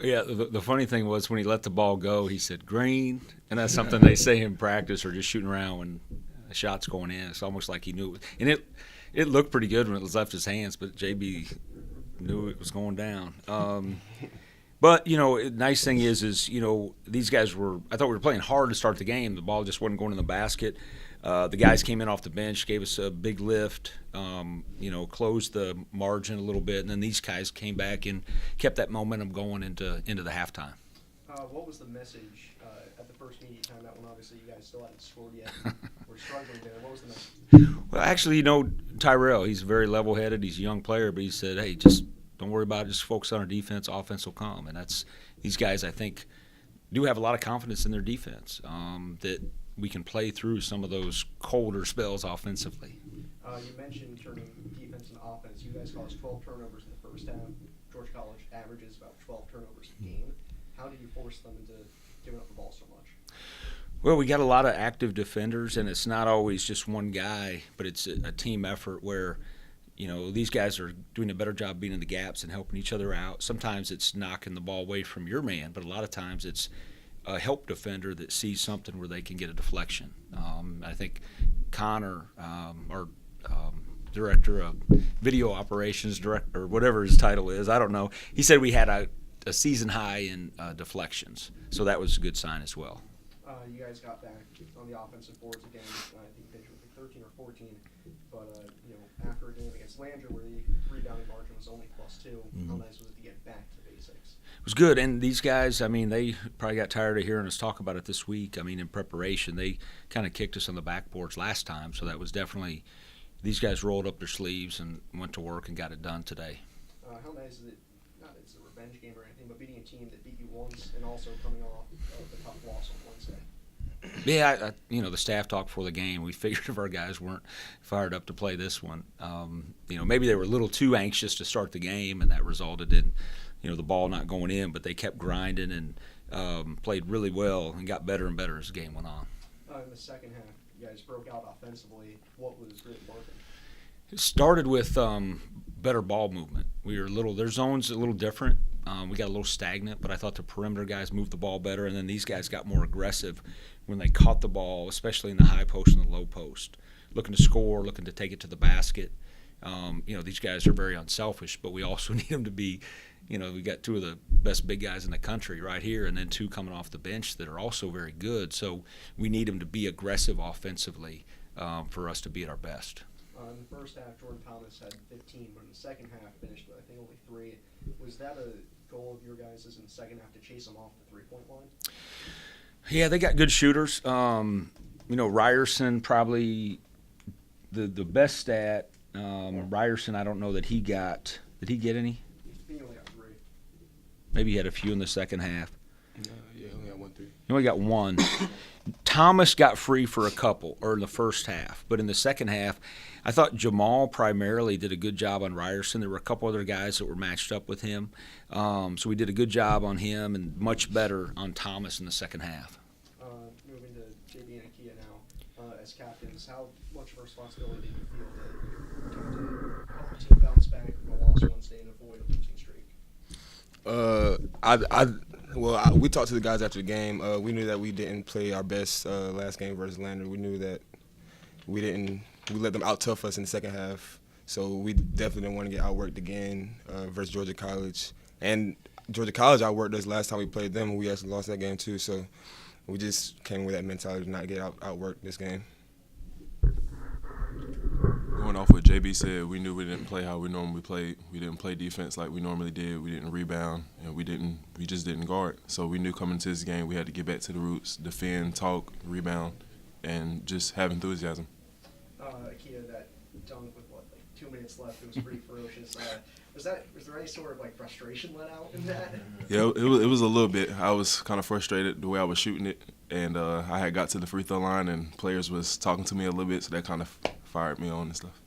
Yeah, the funny thing was when he let the ball go, he said green, and that's something they say in practice or just shooting around when a shot's going in. It's almost like he knew it. And it looked pretty good when it was left his hands, but JB knew it was going down. But, nice thing is these guys I thought we were playing hard to start the game. The ball just wasn't going in the basket. The guys came in off the bench, gave us a big lift, closed the margin a little bit, and then these guys came back and kept that momentum going into the halftime. What was the message at the first media timeout when obviously you guys still hadn't scored yet? We're struggling there. What was the message? Well, actually, Tyrell, he's very level-headed. He's a young player, but he said, hey, just don't worry about it. Just focus on our defense. Offense will come. And these guys, I think, do have a lot of confidence in their defense that we can play through some of those colder spells offensively. You mentioned turning defense and offense. You guys caused 12 turnovers in the first half. Georgia College averages about 12 turnovers a game. How did you force them into giving up the ball so much? Well, we got a lot of active defenders, and it's not always just one guy, but it's a team effort where these guys are doing a better job being in the gaps and helping each other out. Sometimes it's knocking the ball away from your man, but a lot of times it's a help defender that sees something where they can get a deflection. I think Connor, our director of video operations, or whatever his title is, I don't know, he said we had a season high in deflections, so that was a good sign as well. You guys got back on the offensive boards again. I think you finished with 13 or 14. But, after a game against Lander where the rebounding margin was only +2, how nice was it to get back to the basics? It was good. And these guys, they probably got tired of hearing us talk about it this week. In preparation, they kind of kicked us on the backboards last time. So that was definitely – these guys rolled up their sleeves and went to work and got it done today. How nice is it – not it's a revenge game or anything, but beating a team that beat you once and also coming off the tough loss on Wednesday? Yeah, the staff talked before the game. We figured if our guys weren't fired up to play this one, maybe they were a little too anxious to start the game, and that resulted in, the ball not going in. But they kept grinding and played really well and got better and better as the game went on. In the second half, you guys broke out offensively. What was really working? It started with better ball movement. Their zone's a little different. We got a little stagnant, but I thought the perimeter guys moved the ball better, and then these guys got more aggressive when they caught the ball, especially in the high post and the low post, looking to score, looking to take it to the basket. These guys are very unselfish, but we also need them to be, we got two of the best big guys in the country right here, and then two coming off the bench that are also very good. So we need them to be aggressive offensively for us to be at our best. In the first half, Jordan Thomas had 15, but in the second half finished with, I think, only 3. Was that a goal of your guys' in the second half to chase them off the three-point line? Yeah, they got good shooters. Ryerson probably the best stat. Ryerson, I don't know that he got. Did he get any? He only got 3. Maybe he had a few in the second half. Yeah, he only got 1 3. He only got 1. Thomas got free for a couple, or in the first half. But in the second half, I thought Jamal primarily did a good job on Ryerson. There were a couple other guys that were matched up with him. So we did a good job on him and much better on Thomas in the second half. Moving to JB and Akia now, as captains, how much of a responsibility do you feel to help the team bounce back from a loss Wednesday and avoid a losing streak? We talked to the guys after the game. We knew that we didn't play our best last game versus Lander. We knew that we let them out-tough us in the second half. So we definitely didn't want to get outworked again versus Georgia College. And Georgia College outworked us last time we played them, and we actually lost that game too. So we just came with that mentality to not get outworked this game. Going off what JB said, we knew we didn't play how we normally played. We didn't play defense like we normally did. We didn't rebound, and we just didn't guard. So we knew coming to this game we had to get back to the roots, defend, talk, rebound, and just have enthusiasm. Akia, that dunk with 2 minutes left, it was pretty ferocious. Was there any sort of frustration let out in that? Yeah, it was a little bit. I was kind of frustrated the way I was shooting it, and I had got to the free throw line, and players was talking to me a little bit, so that kind of fired me on and stuff.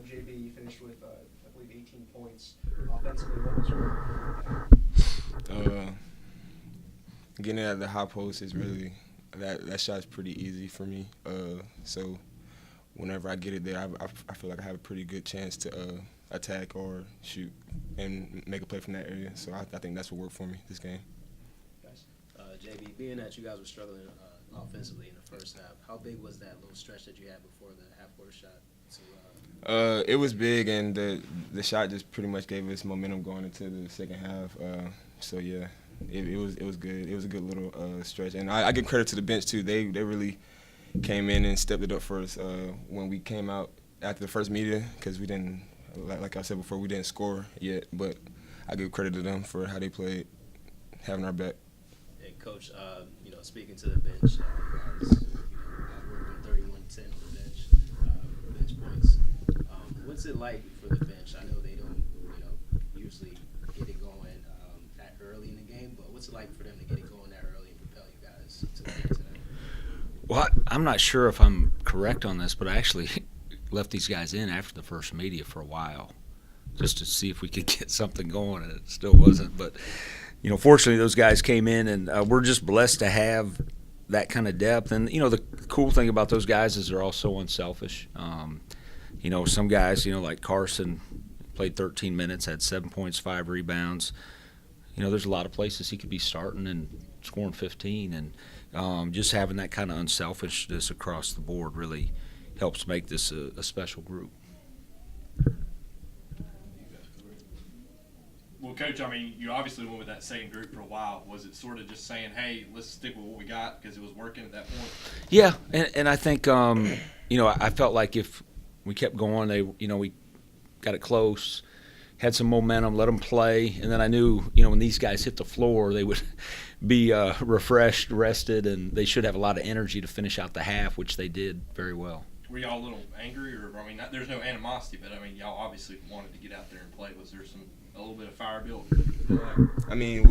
JB, you finished with, I believe, 18 points. Offensively, what was your Getting it at the high post is really that shot's pretty easy for me. So whenever I get it there, I feel like I have a pretty good chance to attack or shoot and make a play from that area. So I think that's what worked for me this game. JB, being that you guys were struggling offensively in the first half, how big was that little stretch that you had before the half-court shot? It was big, and the shot just pretty much gave us momentum going into the second half. So yeah, it was good. It was a good little stretch, and I give credit to the bench too. They really came in and stepped it up for us when we came out after the first media, because we didn't, like I said before, we didn't score yet. But I give credit to them for how they played, having our back. And Coach, speaking to the bench, you guys working 31-10 on the bench points. What's it like for the bench? I know they don't, usually get it going that early in the game, but what's it like for them to get it going that early and propel you guys to the game today? Well, I'm not sure if I'm correct on this, but I actually left these guys in after the first media for a while just to see if we could get something going, and it still wasn't. But, fortunately those guys came in, and we're just blessed to have that kind of depth. And, the cool thing about those guys is they're all so unselfish. Some guys, like Carson, played 13 minutes, had 7 points, 5 rebounds. There's a lot of places he could be starting and scoring 15, and just having that kind of unselfishness across the board really helps make this a special group. Well, Coach, you obviously went with that same group for a while. Was it sort of just saying, hey, let's stick with what we got because it was working at that point? Yeah, and I think, I felt like if we kept going, we got it close, had some momentum, let them play, and then I knew, when these guys hit the floor, they would be refreshed, rested, and they should have a lot of energy to finish out the half, which they did very well. Were y'all a little angry, or there's no animosity, but y'all obviously wanted to get out there and play. Was there a little bit of fire built? We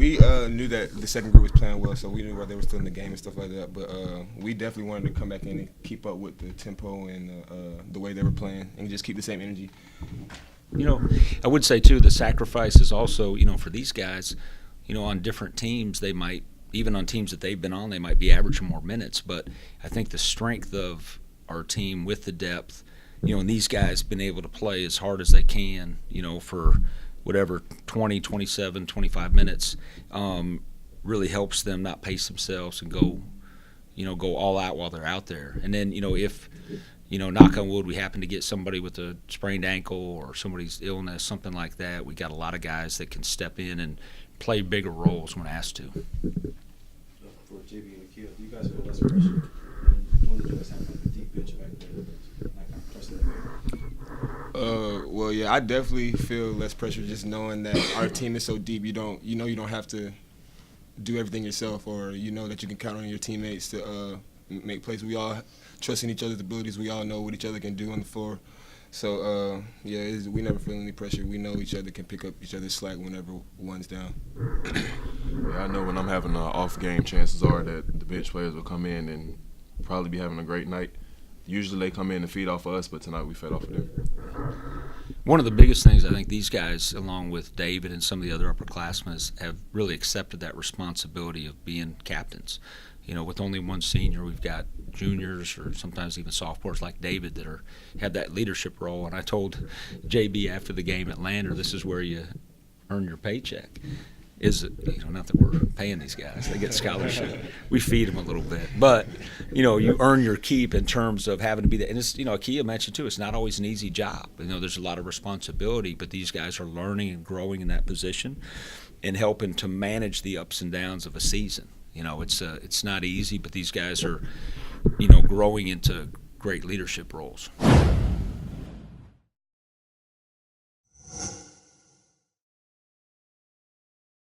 knew that the second group was playing well, so we knew why they were still in the game and stuff like that. But we definitely wanted to come back in and keep up with the tempo and the way they were playing, and just keep the same energy. I would say too, the sacrifice is also, for these guys, on different teams, they might, even on teams that they've been on, they might be averaging more minutes. But I think the strength of our team with the depth, and these guys been able to play as hard as they can, for whatever 20, 27, 25 minutes, really helps them not pace themselves and go all out while they're out there. And then, if, knock on wood, we happen to get somebody with a sprained ankle or somebody's illness, something like that, we got a lot of guys that can step in and play bigger roles when asked to. For JB and Akil, do you guys feel less pressure? And when did you guys have a deep bench back there? Well, yeah, I definitely feel less pressure just knowing that our team is so deep. You don't have to do everything yourself, or that you can count on your teammates to make plays. We all trust in each other's abilities. We all know what each other can do on the floor. So, we never feel any pressure. We know each other can pick up each other's slack whenever one's down. Yeah, I know when I'm having an off game, chances are that the bench players will come in and probably be having a great night. Usually they come in and feed off of us, but tonight we fed off of them. One of the biggest things I think these guys, along with David and some of the other upperclassmen, have really accepted that responsibility of being captains. With only one senior, we've got juniors or sometimes even sophomores like David that have that leadership role. And I told JB after the game at Lander, this is where you earn your paycheck. Not that we're paying these guys, they get scholarship. We feed them a little bit, but you earn your keep in terms of having to be there. And it's, Akia mentioned too, it's not always an easy job. There's a lot of responsibility, but these guys are learning and growing in that position and helping to manage the ups and downs of a season. It's not easy, but these guys are growing into great leadership roles.